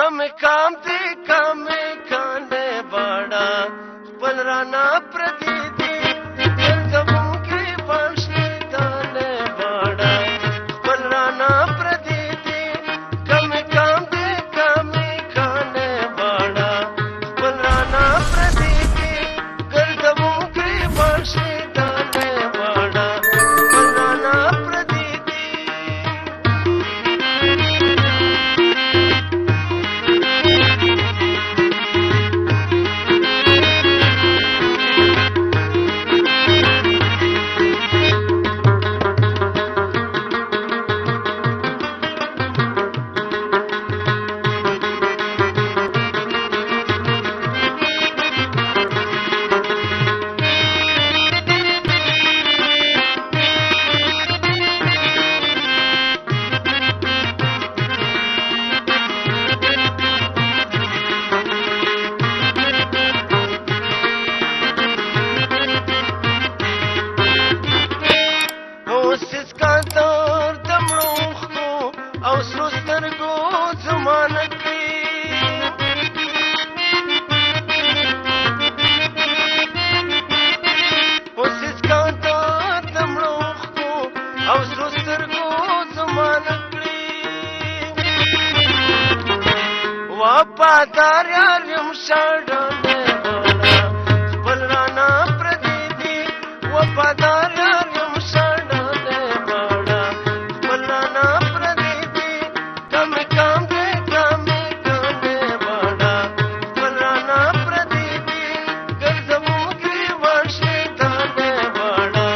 کم کام دی کم کانے باڑا خپل رانا پردی دی گردون کی بانشی دانے باڑا خپل رانا پردی دی کم کام دی کم کانے باڑا خپل رانا پردی دی گردون کی بانشی دانے باڑا خپل رانا پردی دی وفادار یم شړلې باڼه خپل رانا پردی دی وفادار یم شړلې باڼه خپل رانا پردی دی کم کام دې کم کانے باڼه خپل رانا پردی دی ګرځوم کې ورشي دانے باڼه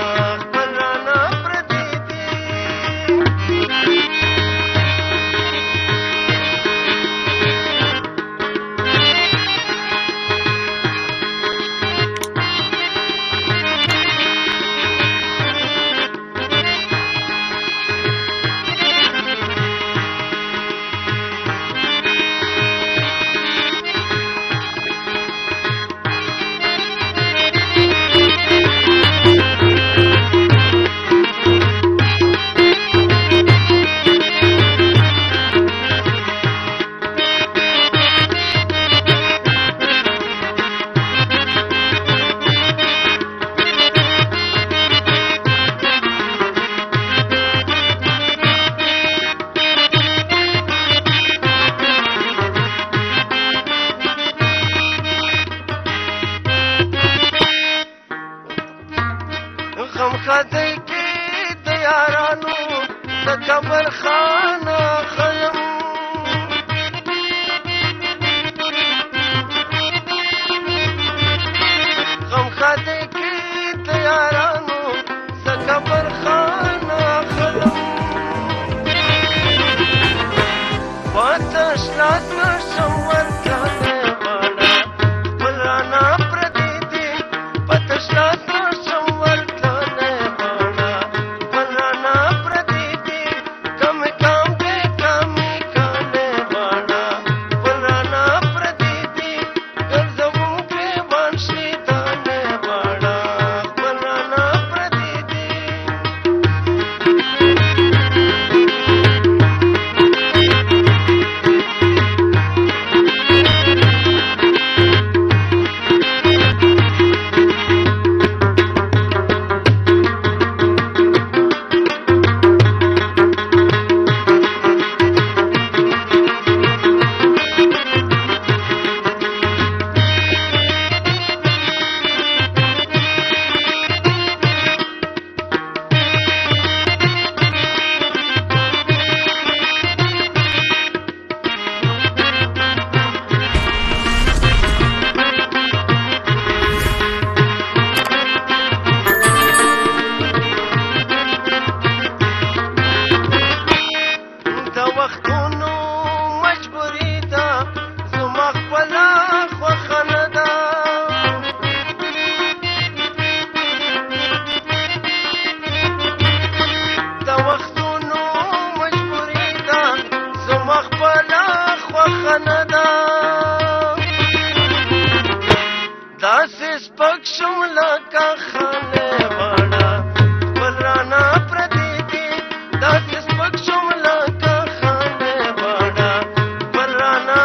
خپل رانا پردی دی غم خدای کې د یارانو د قبر خانه خلم غم خدای کې د یارانو د قبر خانه خلم پاتش لاس نشم ورکانه باڼه خپل رانا پردی دی پاتش لاس نشم ورکانه باڼه خپل رانا پردی دی کم کام دې کم کانے باڼه خپل رانا پردی دی ګرځوم کې بانشي دانے باڼه خپل رانا پردی دی پکشم لکه خانه باڼه خپل رانا پردی دی داسې سپک شوم لکه خانه باڼه خپل رانا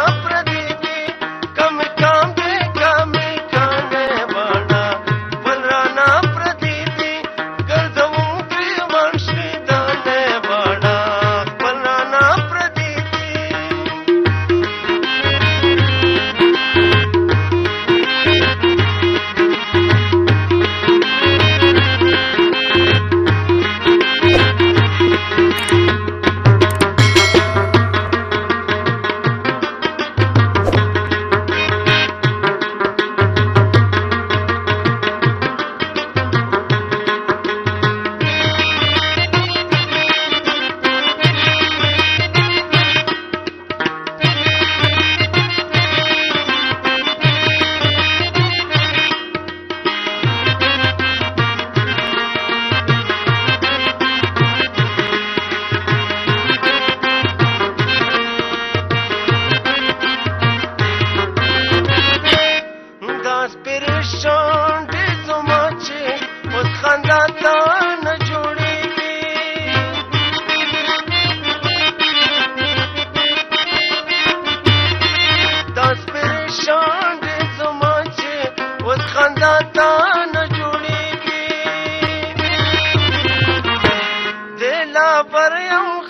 خبر یم